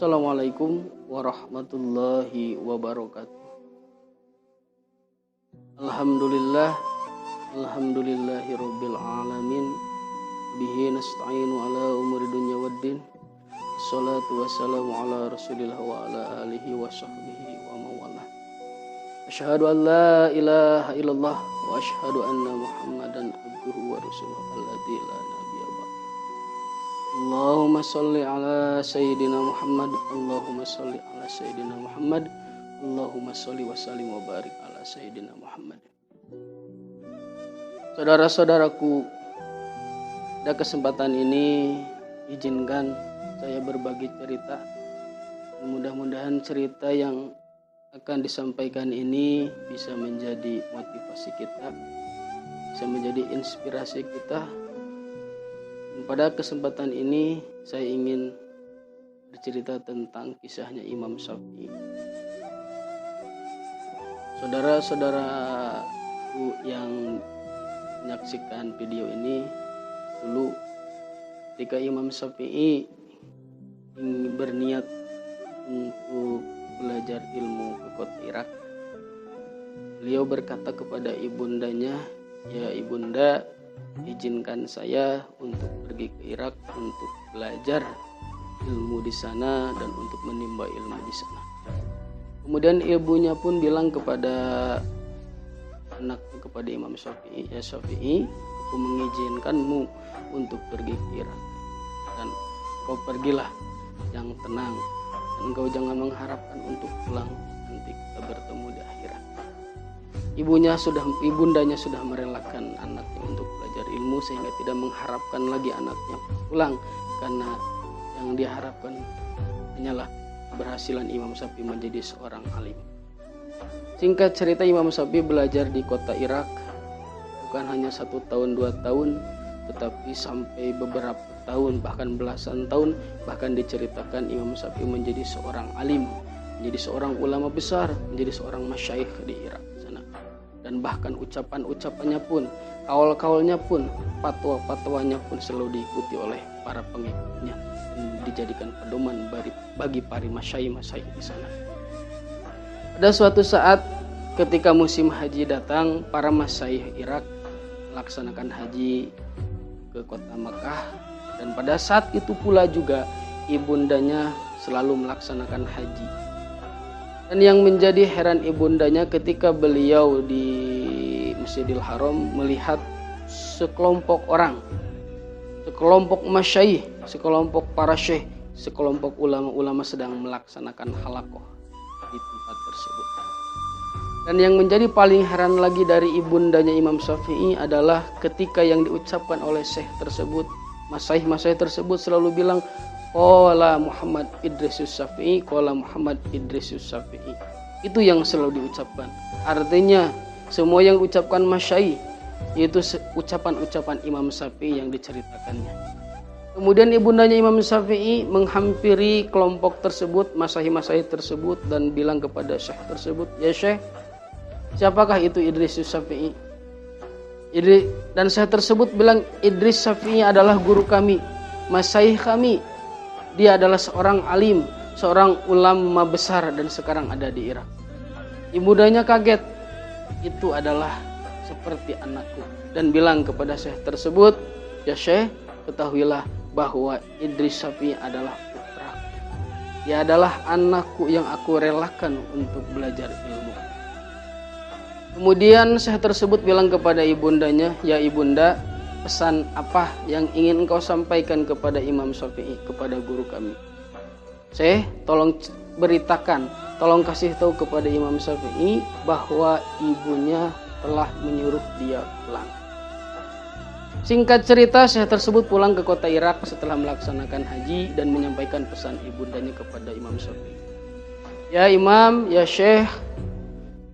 Assalamualaikum warahmatullahi wabarakatuh. Alhamdulillahirabbil alamin. Bihi nasta'inu ala umuri dunya waddin. Wassalatu wassalamu ala Rasulillah wa ala alihi wa sahbihi wa mawalah. Asyhadu an la ilaha illallah wa asyhadu anna Muhammadan abduhu wa rasuluhu alladzi la nabiyya ba'dahu. Allahumma shalli ala sayyidina Muhammad. Allahumma shalli ala sayyidina Muhammad. Allahumma shalli wa sallim wa barik ala sayyidina Muhammad. Saudara-saudaraku, pada kesempatan ini izinkan saya berbagi cerita. Mudah-mudahan cerita yang akan disampaikan ini bisa menjadi motivasi kita, bisa menjadi inspirasi kita. Pada kesempatan ini saya ingin bercerita tentang kisahnya Imam Syafi'i. Saudara-saudaraku yang menyaksikan video ini, dulu ketika Imam Syafi'i berniat untuk belajar ilmu ke kota Irak, beliau berkata kepada ibundanya, "Ya ibunda, izinkan saya untuk pergi ke Irak untuk belajar ilmu di sana dan untuk menimba ilmu di sana." Kemudian ibunya pun bilang kepada anaknya, kepada Imam Syafi'i, "Ya Syafi'i, aku mengizinkanmu untuk pergi ke Irak, dan kau pergilah yang tenang, dan engkau jangan mengharapkan untuk pulang, nanti kita bertemu di akhirat." Ibundanya sudah merelakan anaknya untuk belajar ilmu sehingga tidak mengharapkan lagi anaknya pulang, karena yang diharapkan hanyalah keberhasilan Imam Syafi'i menjadi seorang alim. Singkat cerita, Imam Syafi'i belajar di kota Irak bukan hanya 1 tahun 2 tahun, tetapi sampai beberapa tahun, bahkan belasan tahun. Bahkan diceritakan Imam Syafi'i menjadi seorang alim, menjadi seorang ulama besar, menjadi seorang masyayikh di Irak sana. Dan bahkan ucapan-ucapannya pun, kaul-kaulnya pun, fatwa-fatwanya pun selalu diikuti oleh para pengikutnya dan dijadikan pedoman bagi para masyayikh di sana. Pada suatu saat ketika musim haji datang, para masyayikh Irak melaksanakan haji ke kota Makkah, dan pada saat itu pula juga ibundanya selalu melaksanakan haji. Dan yang menjadi heran ibundanya ketika beliau di Masjidil Haram melihat sekelompok orang, sekelompok masyayikh, sekelompok para syekh, sekelompok ulama-ulama sedang melaksanakan halaqah di tempat tersebut. Dan yang menjadi paling heran lagi dari ibundanya Imam Syafi'i adalah ketika yang diucapkan oleh syekh tersebut, masyayikh tersebut selalu bilang, "Qala Muhammad Idrisus Syafi'i, qala Muhammad Idrisus Syafi'i." Itu yang selalu diucapkan. Artinya semua yang diucapkan masyayikh yaitu ucapan-ucapan Imam Syafi'i yang diceritakannya. Kemudian ibundanya Imam Syafi'i menghampiri kelompok tersebut, masyayikh tersebut, dan bilang kepada syekh tersebut, "Ya syekh, siapakah itu Idrisus Syafi'i?" Dan syekh tersebut bilang, "Idris Syafi'i adalah guru kami, masyayikh kami. Dia adalah seorang alim, seorang ulama besar dan sekarang ada di Irak." Ibundanya kaget, itu adalah seperti anakku, dan bilang kepada syekh tersebut, "Ya syekh, ketahuilah bahwa Idris Syafi'i adalah putra. Dia adalah anakku yang aku relakan untuk belajar ilmu." Kemudian syekh tersebut bilang kepada ibundanya, "Ya ibunda, pesan apa yang ingin engkau sampaikan kepada Imam Syafi'i, kepada guru kami?" "Syekh, tolong beritakan, tolong kasih tahu kepada Imam Syafi'i bahwa ibunya telah menyuruh dia pulang." Singkat cerita, syekh tersebut pulang ke kota Irak setelah melaksanakan haji dan menyampaikan pesan ibundanya kepada Imam Syafi'i. "Ya Imam, ya syekh,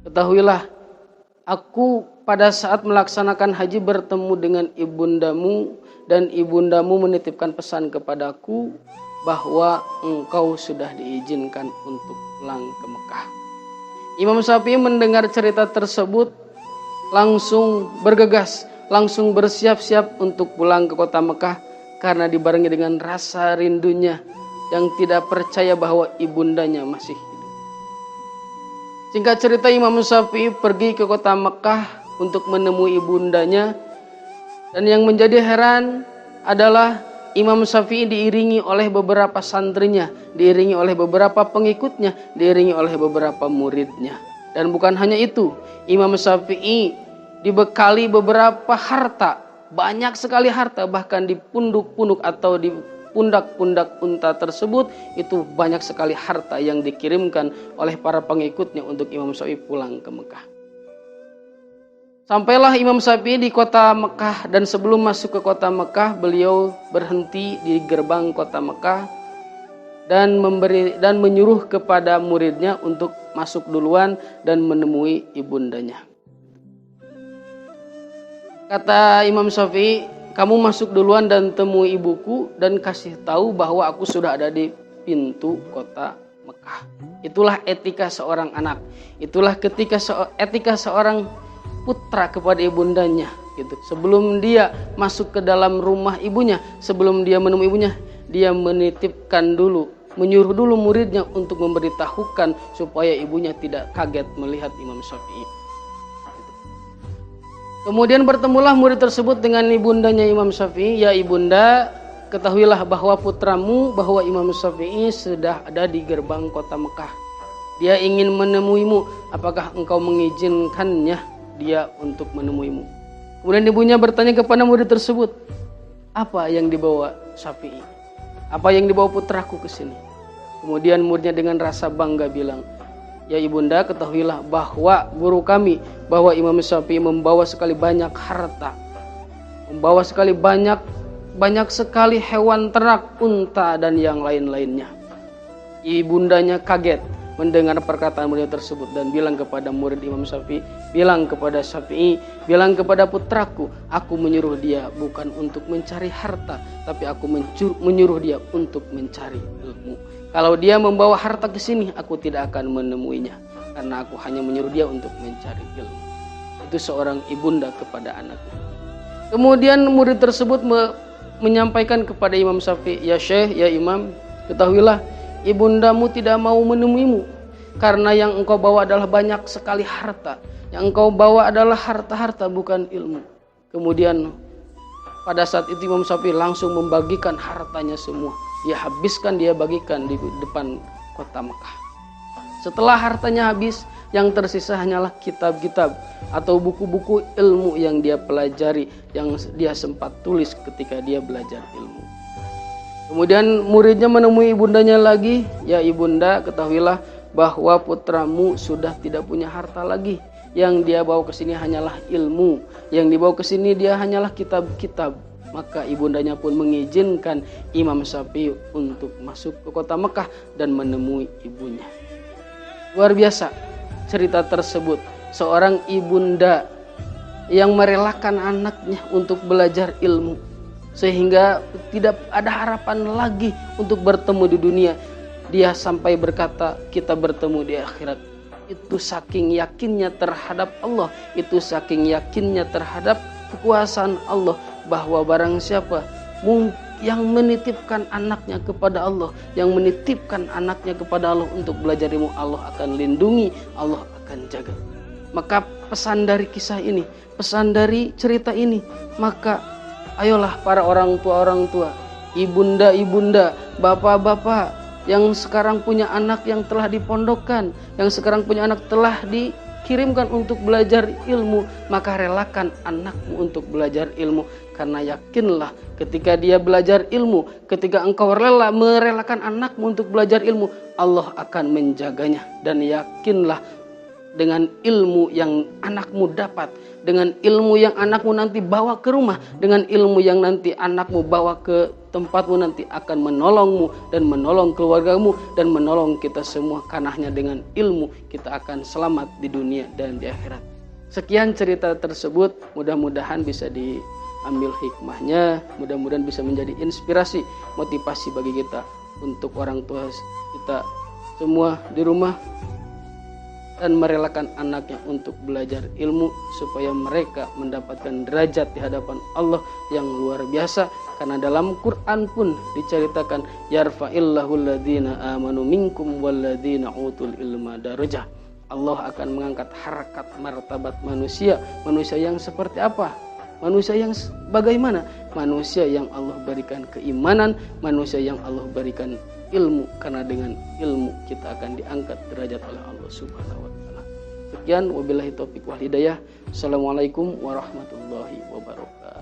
ketahuilah, aku pada saat melaksanakan haji bertemu dengan ibundamu, dan ibundamu menitipkan pesan kepadaku bahwa engkau sudah diizinkan untuk pulang ke Mekah." Imam Syafi'i mendengar cerita tersebut langsung bergegas, langsung bersiap-siap untuk pulang ke kota Mekah, karena dibarengi dengan rasa rindunya yang tidak percaya bahwa ibundanya masih hidup. Singkat cerita, Imam Syafi'i pergi ke kota Mekah untuk menemui ibundanya. Dan yang menjadi heran adalah Imam Syafi'i diiringi oleh beberapa santrinya, diiringi oleh beberapa pengikutnya, diiringi oleh beberapa muridnya. Dan bukan hanya itu, Imam Syafi'i dibekali beberapa harta, banyak sekali harta, bahkan di punduk-punduk atau di pundak-pundak unta tersebut itu banyak sekali harta yang dikirimkan oleh para pengikutnya untuk Imam Syafi'i pulang ke Mekah. Sampailah Imam Syafi'i di kota Mekah, dan sebelum masuk ke kota Mekah beliau berhenti di gerbang kota Mekah dan menyuruh kepada muridnya untuk masuk duluan dan menemui ibundanya. Kata Imam Syafi'i, kamu masuk duluan dan temui ibuku dan kasih tahu bahwa aku sudah ada di pintu kota Mekah. Itulah etika seorang anak. Itulah etika seorang putra kepada ibundanya gitu. Sebelum dia masuk ke dalam rumah ibunya, sebelum dia menemui ibunya, dia menitipkan dulu, menyuruh dulu muridnya untuk memberitahukan supaya ibunya tidak kaget melihat Imam Syafi'i. Kemudian bertemulah murid tersebut dengan ibundanya Imam Syafi'i. Ya ibunda, ketahuilah bahwa putramu, bahwa Imam Syafi'i sudah ada di gerbang kota Mekah. Dia ingin menemuimu, apakah engkau mengizinkannya dia untuk menemuimu? Kemudian ibunya bertanya kepada murid tersebut, apa yang dibawa Syafi'i? Apa yang dibawa putraku ke sini? Kemudian muridnya dengan rasa bangga bilang, ya ibunda, ketahuilah bahwa guru kami, bahwa Imam Syafi'i membawa sekali banyak harta, membawa sekali banyak sekali hewan ternak, unta dan yang lain-lainnya. Ibundanya kaget mendengar perkataan murid tersebut dan bilang kepada murid Imam Syafi'i, bilang kepada Syafi'i, bilang kepada putraku, aku menyuruh dia bukan untuk mencari harta, tapi aku menyuruh dia untuk mencari ilmu. Kalau dia membawa harta ke sini, aku tidak akan menemuinya, karena aku hanya menyuruh dia untuk mencari ilmu. Itu seorang ibunda kepada anaknya. Kemudian murid tersebut menyampaikan kepada Imam Syafi'i, ya Syekh, ya Imam, ketahuilah ibundamu tidak mau menemuimu karena yang engkau bawa adalah banyak sekali harta. Yang engkau bawa adalah harta-harta, bukan ilmu. Kemudian pada saat itu Imam Syafi'i langsung membagikan hartanya semua. Dia habiskan, dia bagikan di depan kota Mekah. Setelah hartanya habis, yang tersisa hanyalah kitab-kitab atau buku-buku ilmu yang dia pelajari, yang dia sempat tulis ketika dia belajar ilmu. Kemudian muridnya menemui ibundanya lagi, ya ibunda, ketahuilah bahwa putramu sudah tidak punya harta lagi. Yang dia bawa ke sini hanyalah ilmu, yang dibawa ke sini dia hanyalah kitab-kitab. Maka ibundanya pun mengizinkan Imam Syafi'i untuk masuk ke kota Mekah dan menemui ibunya. Luar biasa cerita tersebut, seorang ibunda yang merelakan anaknya untuk belajar ilmu, sehingga tidak ada harapan lagi untuk bertemu di dunia. Dia sampai berkata, kita bertemu di akhirat. Itu saking yakinnya terhadap Allah, itu saking yakinnya terhadap kekuasaan Allah, bahwa barang siapa yang menitipkan anaknya kepada Allah, yang menitipkan anaknya kepada Allah untuk belajar ilmu, Allah akan lindungi, Allah akan jaga. Maka pesan dari kisah ini, pesan dari cerita ini, maka ayolah para orang tua, ibunda-ibunda, bapak-bapak yang sekarang punya anak yang telah dipondokkan, yang sekarang punya anak telah dikirimkan untuk belajar ilmu, maka relakan anakmu untuk belajar ilmu. Karena yakinlah ketika dia belajar ilmu, ketika engkau merelakan anakmu untuk belajar ilmu, Allah akan menjaganya. Dan yakinlah dengan ilmu yang anakmu dapat, dengan ilmu yang anakmu nanti bawa ke rumah, dengan ilmu yang nanti anakmu bawa ke tempatmu, nanti akan menolongmu dan menolong keluargamu dan menolong kita semua. Karena hanya dengan ilmu kita akan selamat di dunia dan di akhirat. Sekian cerita tersebut, mudah-mudahan bisa diambil hikmahnya, mudah-mudahan bisa menjadi inspirasi, motivasi bagi kita untuk orang tua kita semua di rumah. dan merelakan anaknya untuk belajar ilmu supaya mereka mendapatkan derajat di hadapan Allah yang luar biasa. Karena dalam Quran pun diceritakan yarfa'illahu alladhina amanu minkum walladhina utul ilma darajah. Allah akan mengangkat harkat martabat manusia. Manusia yang seperti apa? Manusia yang bagaimana? Manusia yang Allah berikan keimanan, manusia yang Allah berikan ilmu, karena dengan ilmu kita akan diangkat derajat oleh Allah Subhanahu wa taala. Sekian, wabillahi taufiq wal hidayah. Assalamualaikum warahmatullahi wabarakatuh.